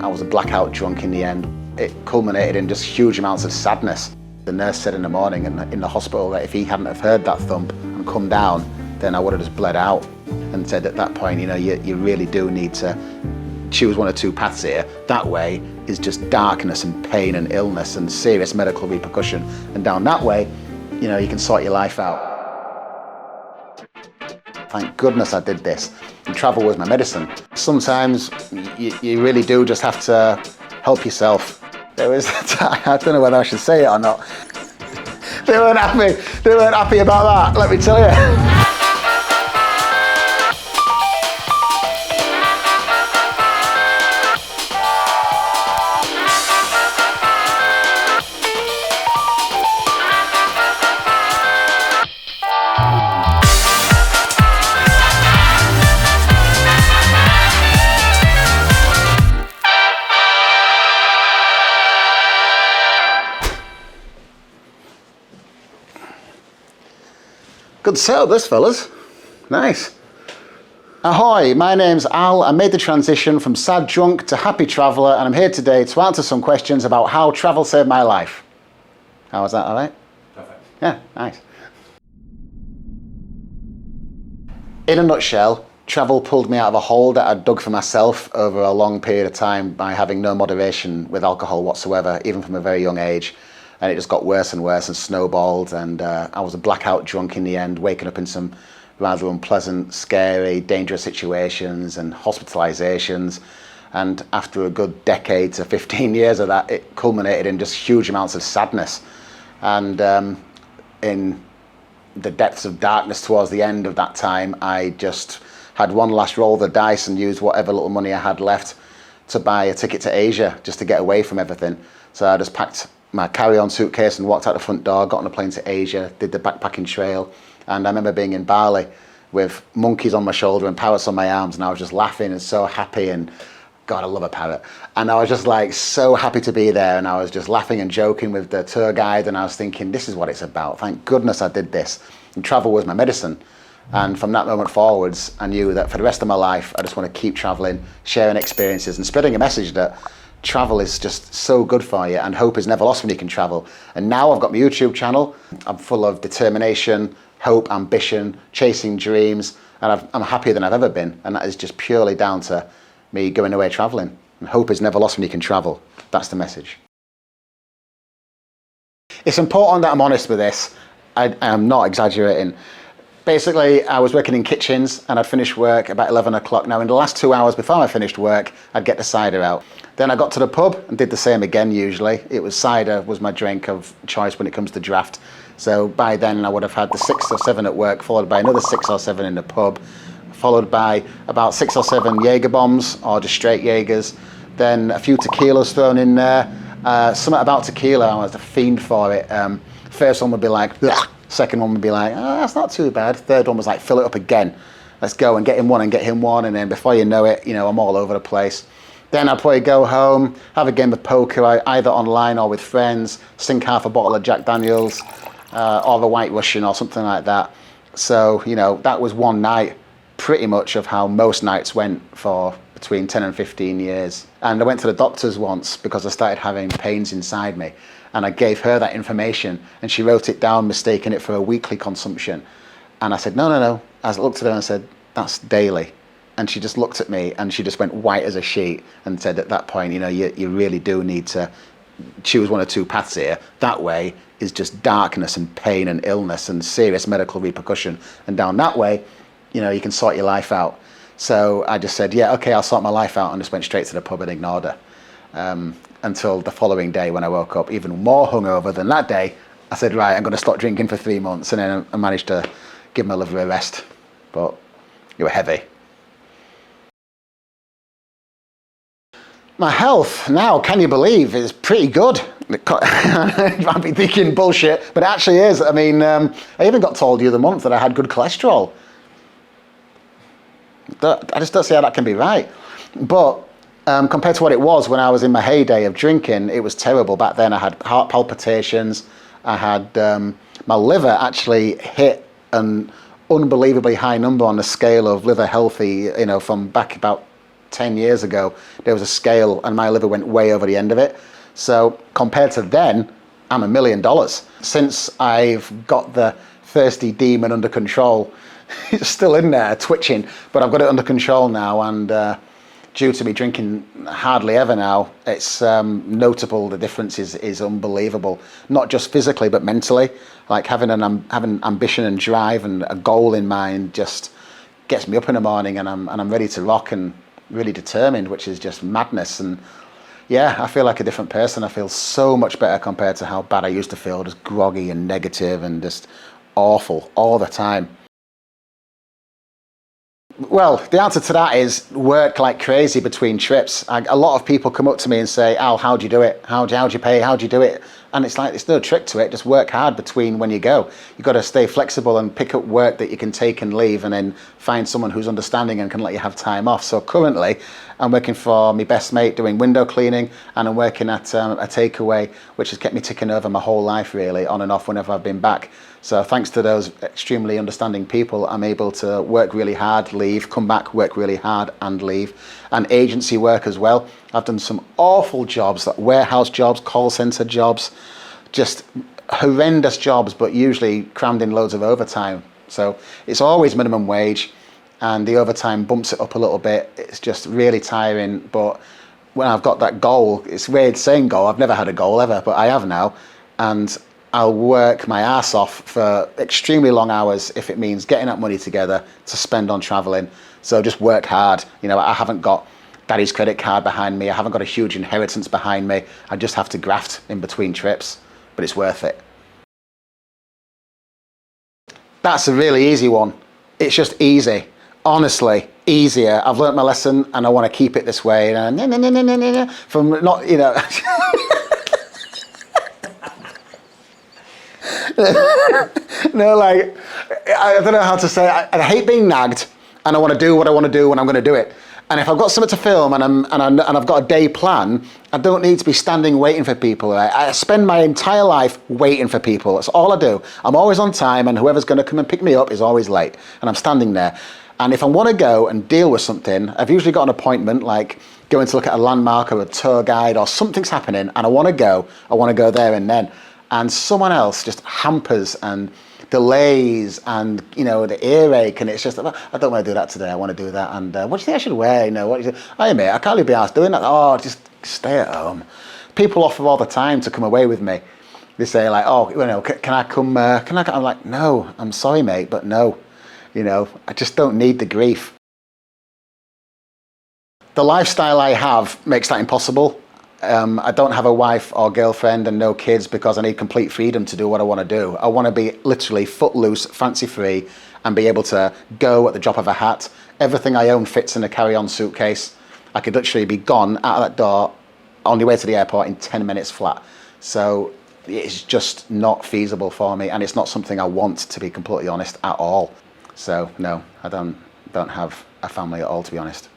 I was a blackout drunk in the end. It culminated in just huge amounts of sadness. The nurse said in the morning in the hospital that if he hadn't have heard that thump and come down, then I would have just bled out, and said at that point, you really do need to choose one or two paths here. That way is just darkness and pain and illness and serious medical repercussion. And down that way, you can sort your life out. Thank goodness I did this. And travel was my medicine. Sometimes you really do just have to help yourself. There was a time, I don't know whether I should say it or not. They weren't happy about that, let me tell you. Good setup this, fellas. Nice. Ahoy, my name's Al. I made the transition from sad drunk to happy traveller, and I'm here today to answer some questions about how travel saved my life. How was that, all right? Perfect. Yeah, nice. In a nutshell, travel pulled me out of a hole that I'd dug for myself over a long period of time by having no moderation with alcohol whatsoever, even from a very young age. And it just got worse and worse and snowballed, and I was a blackout drunk in the end, waking up in some rather unpleasant, scary, dangerous situations and hospitalizations. And after a good decade to 15 years of that, it culminated in just huge amounts of sadness. And in the depths of darkness towards the end of that time, I just had one last roll of the dice and used whatever little money I had left to buy a ticket to Asia, just to get away from everything. So I just packed my carry-on suitcase and walked out the front door, got on a plane to Asia, did the backpacking trail. And I remember being in Bali with monkeys on my shoulder and parrots on my arms, and I was just laughing and so happy, and God, I love a parrot. And I was just like so happy to be there, and I was just laughing and joking with the tour guide, and I was thinking, this is what it's about. Thank goodness I did this. And travel was my medicine. And from that moment forwards, I knew that for the rest of my life, I just want to keep traveling, sharing experiences and spreading a message that travel is just so good for you, and hope is never lost when you can travel. And now I've got my YouTube channel. I'm full of determination, hope, ambition, chasing dreams, and I'm happier than I've ever been. And that is just purely down to me going away traveling. And hope is never lost when you can travel. That's the message. It's important that I'm honest with this. I am not exaggerating. Basically, I was working in kitchens and I'd finish work about 11 o'clock. Now, in the last 2 hours before I finished work, I'd get the cider out. Then I got to the pub and did the same again usually. It was cider was my drink of choice when it comes to draft. So by then I would have had the 6 or 7 at work, followed by another 6 or 7 in the pub, followed by about 6 or 7 Jaeger bombs or just straight Jaegers. Then a few tequilas thrown in there. Something about tequila, I was a fiend for it. First one would be like, bleh. Second one would be like, oh, that's not too bad. Third one was like, fill it up again. Let's go and get him one and get him one. And then before you know it, I'm all over the place. Then I'd probably go home, have a game of poker, either online or with friends, sink half a bottle of Jack Daniels or the White Russian or something like that. So, that was one night pretty much of how most nights went for between 10 and 15 years. And I went to the doctors once because I started having pains inside me. And I gave her that information and she wrote it down, mistaking it for a weekly consumption. And I said, no. I looked at her and I said, that's daily. And she just looked at me and she just went white as a sheet and said at that point, you really do need to choose one or two paths here. That way is just darkness and pain and illness and serious medical repercussion. And down that way, you can sort your life out. So I just said, yeah, okay, I'll sort my life out, and just went straight to the pub and ignored her. Until the following day when I woke up even more hungover than that day. I said, right, I'm going to stop drinking for 3 months, and then I managed to give my liver a rest, but you were heavy. My health now, can you believe, is pretty good. I've been thinking bullshit, but it actually is. I mean, I even got told the other month that I had good cholesterol. I just don't see how that can be right. But compared to what it was when I was in my heyday of drinking, it was terrible. Back then I had heart palpitations. I had, my liver actually hit an unbelievably high number on the scale of liver healthy, from back about 10 years ago, there was a scale and my liver went way over the end of it. So compared to then, I'm $1 million. Since I've got the thirsty demon under control, it's still in there twitching, but I've got it under control now, and due to me drinking hardly ever now, it's notable. The difference is unbelievable, not just physically but mentally. Like having ambition and drive and a goal in mind just gets me up in the morning, and I'm ready to rock and really determined, which is just madness. And yeah, I feel like a different person. I feel so much better compared to how bad I used to feel, just groggy and negative and just awful all the time. Well, the answer to that is work like crazy between trips. A lot of people come up to me and say, Al, how do you do it? How do you pay? How do you do it? And it's like, there's no trick to it. Just work hard between when you go. You've got to stay flexible and pick up work that you can take and leave, and then find someone who's understanding and can let you have time off. So currently, I'm working for my best mate doing window cleaning, and I'm working at a takeaway, which has kept me ticking over my whole life, really, on and off whenever I've been back. So thanks to those extremely understanding people, I'm able to work really hard, leave, come back, work really hard and leave. And agency work as well. I've done some awful jobs, like warehouse jobs, call center jobs, just horrendous jobs, but usually crammed in loads of overtime. So it's always minimum wage, and the overtime bumps it up a little bit. It's just really tiring, but when I've got that goal, it's weird saying goal, I've never had a goal ever, but I have now, and I'll work my ass off for extremely long hours if it means getting that money together to spend on traveling. So just work hard. You know, I haven't got daddy's credit card behind me. I haven't got a huge inheritance behind me. I just have to graft in between trips, but it's worth it. That's a really easy one. It's just easy. Honestly, easier. I've learnt my lesson and I want to keep it this way. From not, you know. No, like, I don't know how to say it. I hate being nagged, and I want to do what I want to do when I'm going to do it. And if I've got something to film and I've got a day plan, I don't need to be standing waiting for people. I spend my entire life waiting for people. That's all I do. I'm always on time, and whoever's going to come and pick me up is always late, and I'm standing there. And if I want to go and deal with something, I've usually got an appointment, like going to look at a landmark or a tour guide or something's happening, and I want to go there and then. And someone else just hampers and delays, and you know, the earache, and it's just, I don't want to do that today, I want to do that, and what do you think I should wear? You know, what do you think? Hey mate, I can't really be asked doing that. Oh, just stay at home. People offer all the time to come away with me. They say like, oh, you know, can I come? I'm like, no, I'm sorry mate, but no. You know, I just don't need the grief. The lifestyle I have makes that impossible. I don't have a wife or girlfriend and no kids because I need complete freedom to do what I want to do. I want to be literally footloose, fancy free, and be able to go at the drop of a hat. Everything I own fits in a carry-on suitcase. I could literally be gone out of that door on the way to the airport in 10 minutes flat. So it's just not feasible for me, and it's not something I want, to be completely honest, at all. So no, I don't have a family at all, to be honest.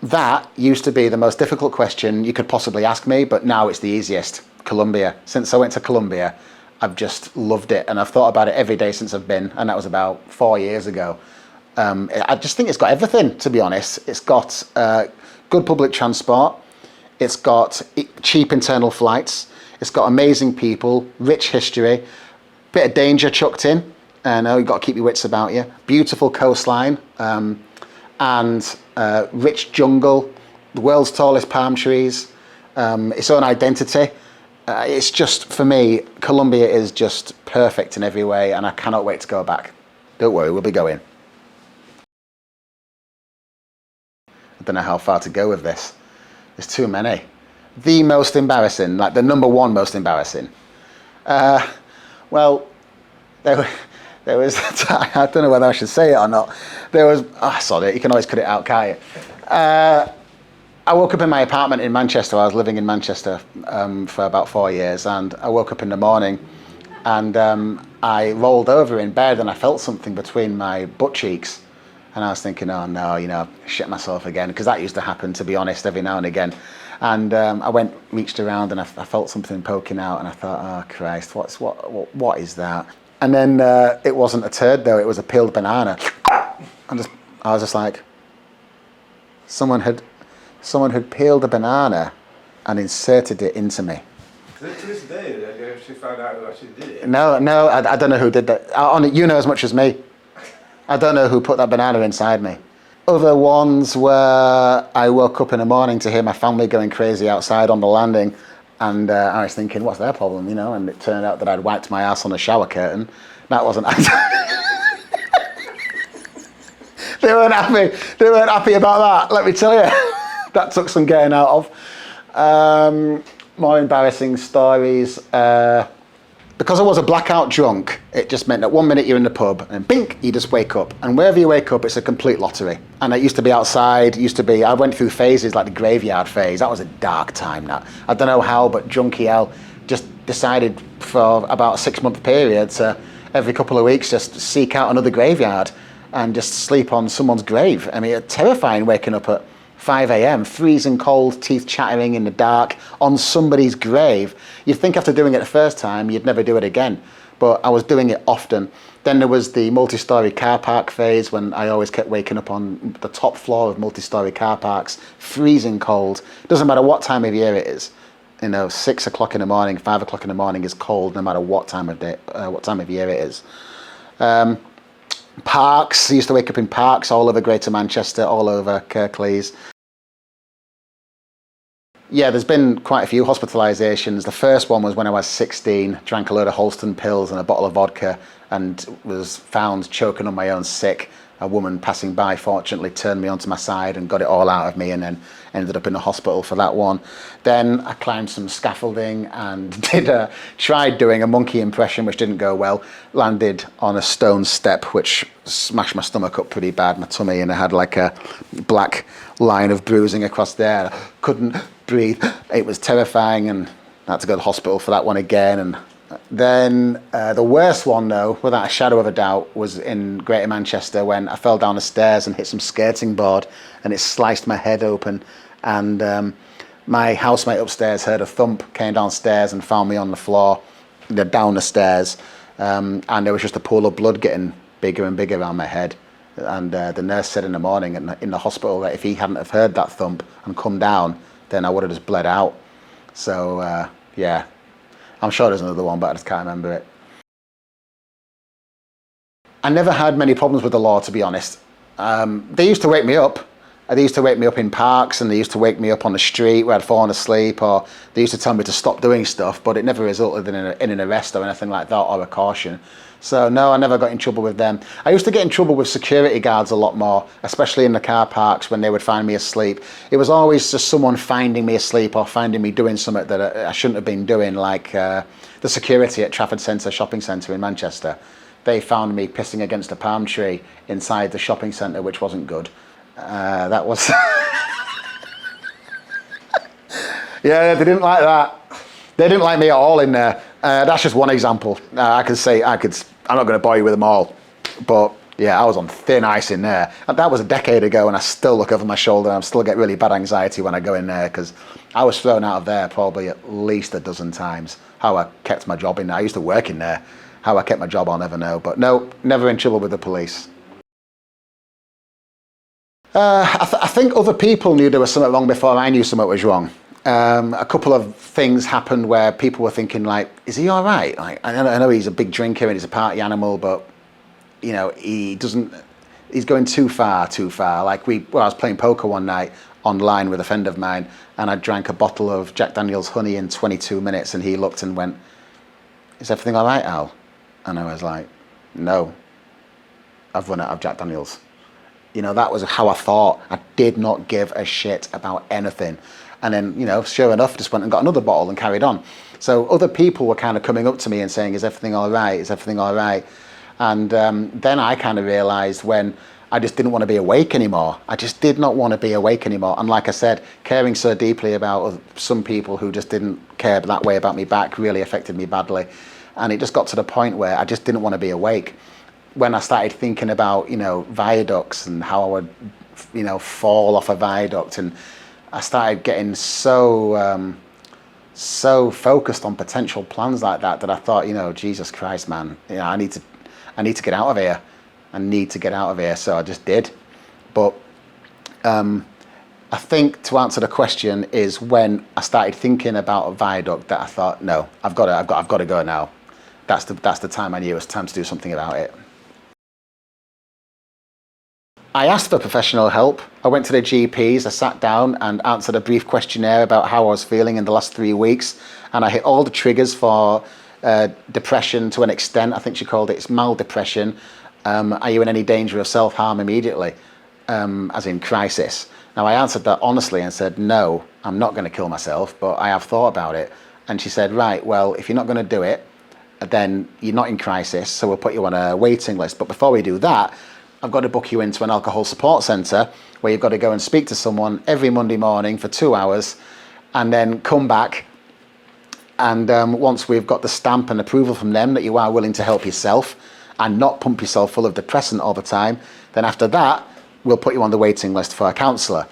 That used to be the most difficult question you could possibly ask me, but now it's the easiest. Colombia. Since I went to Colombia, I've just loved it, and I've thought about it every day since I've been, and that was about 4 years ago. I just think it's got everything, to be honest. It's got good public transport, it's got cheap internal flights, it's got amazing people, rich history, bit of danger chucked in, and you've got to keep your wits about you. Beautiful coastline, and rich jungle, the world's tallest palm trees, its own identity. It's just, for me, Colombia is just perfect in every way, and I cannot wait to go back. Don't worry, we'll be going. I don't know how far to go with this. There's too many. The most embarrassing, like the number one most embarrassing. Well, there was, I don't know whether I should say it or not. There was, sorry, you can always cut it out, can't you? I woke up in my apartment in Manchester. I was living in Manchester for about 4 years, and I woke up in the morning and I rolled over in bed and I felt something between my butt cheeks. And I was thinking, oh no, you know, shit myself again, because that used to happen, to be honest, every now and again. And I reached around and I felt something poking out, and I thought, oh Christ, what is that? And then it wasn't a turd though, it was a peeled banana. I was just like, Someone had peeled a banana and inserted it into me. To this day, have you actually found out who actually did it? No, I don't know who did that. You know as much as me. I don't know who put that banana inside me. Other ones where I woke up in the morning to hear my family going crazy outside on the landing, and I was thinking, what's their problem, you know? And it turned out that I'd wiped my ass on a shower curtain. That wasn't. They weren't happy. They weren't happy about that. Let me tell you, that took some getting out of. More embarrassing stories. Because I was a blackout drunk, it just meant that 1 minute you're in the pub and bink, you just wake up. And wherever you wake up, it's a complete lottery. And it used to be outside, I went through phases like the graveyard phase. That was a dark time, that. I don't know how, but Junkie L just decided for about a 6-month period to every couple of weeks just seek out another graveyard and just sleep on someone's grave. I mean, it's terrifying waking up at 5 a.m, freezing cold, teeth chattering in the dark, on somebody's grave. You'd think after doing it the first time, you'd never do it again. But I was doing it often. Then there was the multi-storey car park phase when I always kept waking up on the top floor of multi-storey car parks, freezing cold. Doesn't matter what time of year it is. 6 o'clock in the morning, 5 o'clock in the morning is cold no matter what time of day, what time of year it is. Parks, I used to wake up in parks all over Greater Manchester, all over Kirklees. Yeah, there's been quite a few hospitalisations. The first one was when I was 16, drank a load of Holston pills and a bottle of vodka and was found choking on my own sick. A woman passing by fortunately turned me onto my side and got it all out of me, and then ended up in the hospital for that one. Then I climbed some scaffolding and tried doing a monkey impression, which didn't go well. Landed on a stone step, which smashed my stomach up pretty bad, my tummy, and I had like a black line of bruising across there. I couldn't breathe. It was terrifying, and I had to go to the hospital for that one again. And then the worst one, though, without a shadow of a doubt, was in Greater Manchester when I fell down the stairs and hit some skirting board, and it sliced my head open. And my housemate upstairs heard a thump, came downstairs and found me on the floor, down the stairs, and there was just a pool of blood getting bigger and bigger around my head. And the nurse said in the morning in the hospital that if he hadn't have heard that thump and come down, then I would have just bled out. So yeah. I'm sure there's another one, but I just can't remember it. I never had many problems with the law, to be honest. They used to wake me up. They used to wake me up in parks, and they used to wake me up on the street where I'd fallen asleep, or they used to tell me to stop doing stuff, but it never resulted in an arrest or anything like that, or a caution. So no, I never got in trouble with them. I used to get in trouble with security guards a lot more, especially in the car parks when they would find me asleep. It was always just someone finding me asleep or finding me doing something that I shouldn't have been doing, like the security at Trafford Centre shopping centre in Manchester. They found me pissing against a palm tree inside the shopping centre, which wasn't good. That was... Yeah, they didn't like that. They didn't like me at all in there. That's just one example. I'm not going to bore you with them all. But yeah, I was on thin ice in there. And that was a decade ago, and I still look over my shoulder and I still get really bad anxiety when I go in there, because I was thrown out of there probably at least a dozen times. How I kept my job in there. I used to work in there. How I kept my job, I'll never know. But no, never in trouble with the police. I think other people knew there was something wrong before I knew something was wrong. A couple of things happened where people were thinking, like, is he all right? Like, I know he's a big drinker and he's a party animal, but he's going too far. Like I was playing poker one night online with a friend of mine, and I drank a bottle of Jack Daniel's honey in 22 minutes, and he looked and went, is everything all right, Al? And I was like, no, I've run out of Jack Daniel's. That was how I thought. I did not give a shit about anything. And then, sure enough, just went and got another bottle and carried on. So other people were kind of coming up to me and saying, is everything all right? Is everything all right? And then I kind of realised when I just didn't want to be awake anymore. I just did not want to be awake anymore. And like I said, caring so deeply about some people who just didn't care that way about me back really affected me badly. And it just got to the point where I just didn't want to be awake. When I started thinking about, viaducts and how I would, fall off a viaduct, and I started getting so focused on potential plans like that I thought, Jesus Christ, man, I need to get out of here. I need to get out of here. So I just did. But I think to answer the question is when I started thinking about a viaduct that I thought, no, I've got to go now. That's the time I knew it was time to do something about it. I asked for professional help. I went to the GPs, I sat down and answered a brief questionnaire about how I was feeling in the last 3 weeks, and I hit all the triggers for depression to an extent. I think she called it mild depression. Are you in any danger of self-harm immediately? As in crisis. Now I answered that honestly and said, no, I'm not going to kill myself, but I have thought about it. And she said, right, well, if you're not going to do it, then you're not in crisis, so we'll put you on a waiting list. But before we do that, I've got to book you into an alcohol support centre where you've got to go and speak to someone every Monday morning for 2 hours and then come back. And once we've got the stamp and approval from them that you are willing to help yourself and not pump yourself full of depressant all the time, then after that, we'll put you on the waiting list for a counsellor.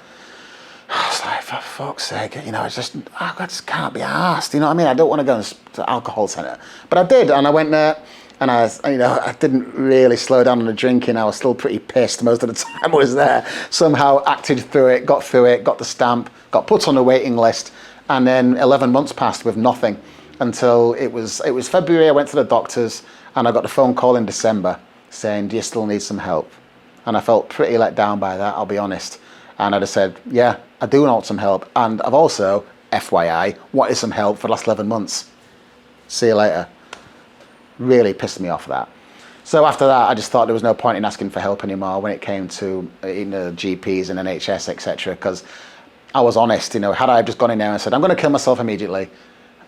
I was like, for fuck's sake, I just can't be arsed, you know what I mean? I don't want to go to the alcohol centre. But I did, and I went there, and I didn't really slow down on the drinking. I was still pretty pissed most of the time I was there. Somehow acted through it, got the stamp, got put on the waiting list, and then 11 months passed with nothing until it was February. I went to the doctors, and I got the phone call in December saying, do you still need some help? And I felt pretty let down by that, I'll be honest. And I just said, yeah, I do want some help. And I've also, FYI, wanted some help for the last 11 months. See you later. Really pissed me off that. So after that, I just thought there was no point in asking for help anymore when it came to GPs and NHS, etc. Because I was honest, had I just gone in there and said, I'm going to kill myself immediately,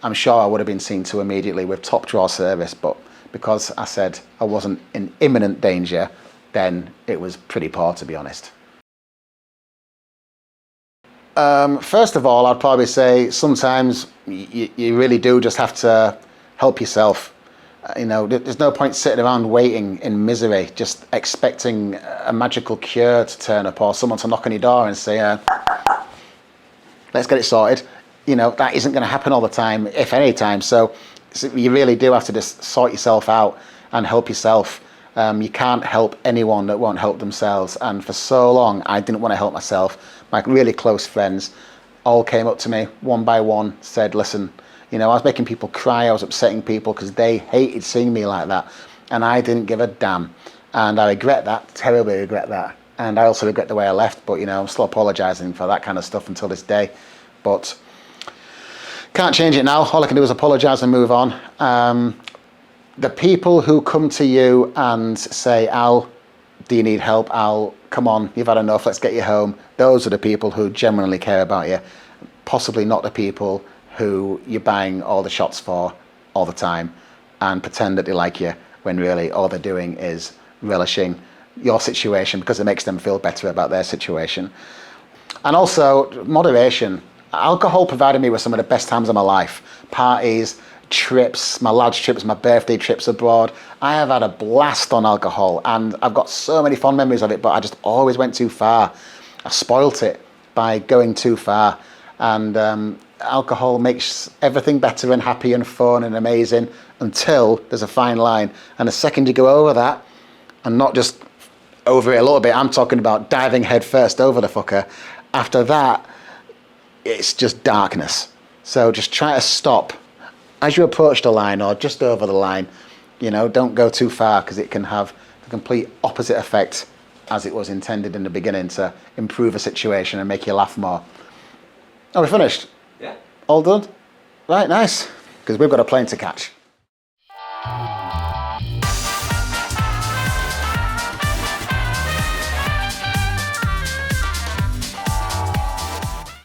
I'm sure I would have been seen to immediately with top drawer service. But because I said I wasn't in imminent danger, then it was pretty poor, to be honest. First of all, I'd probably say sometimes you really do just have to help yourself. There's no point sitting around waiting in misery, just expecting a magical cure to turn up or someone to knock on your door and say, let's get it sorted. That isn't going to happen all the time, if any time. So you really do have to just sort yourself out and help yourself. You can't help anyone that won't help themselves. And for so long, I didn't want to help myself. My really close friends all came up to me one by one, said, listen, I was making people cry, I was upsetting people because they hated seeing me like that. And I didn't give a damn. And I regret that, terribly regret that. And I also regret the way I left, but I'm still apologising for that kind of stuff until this day. But can't change it now. All I can do is apologise and move on. The people who come to you and say, Al, do you need help? Al, come on, you've had enough, let's get you home. Those are the people who genuinely care about you. Possibly not the people who you're buying all the shots for all the time and pretend that they like you when really all they're doing is relishing your situation because it makes them feel better about their situation. And also, moderation. Alcohol provided me with some of the best times of my life. Parties, trips, my lads' trips, my birthday trips abroad. I have had a blast on alcohol and I've got so many fond memories of it, but I just always went too far. I spoilt it by going too far. And alcohol makes everything better and happy and fun and amazing until there's a fine line. And the second you go over that, and not just over it a little bit, I'm talking about diving head first over the fucker. After that, it's just darkness. So just try to stop as you approach the line or just over the line. Don't go too far because it can have the complete opposite effect as it was intended in the beginning to improve a situation and make you laugh more. Are we finished? Yeah. All done? Right, nice. Because we've got a plane to catch.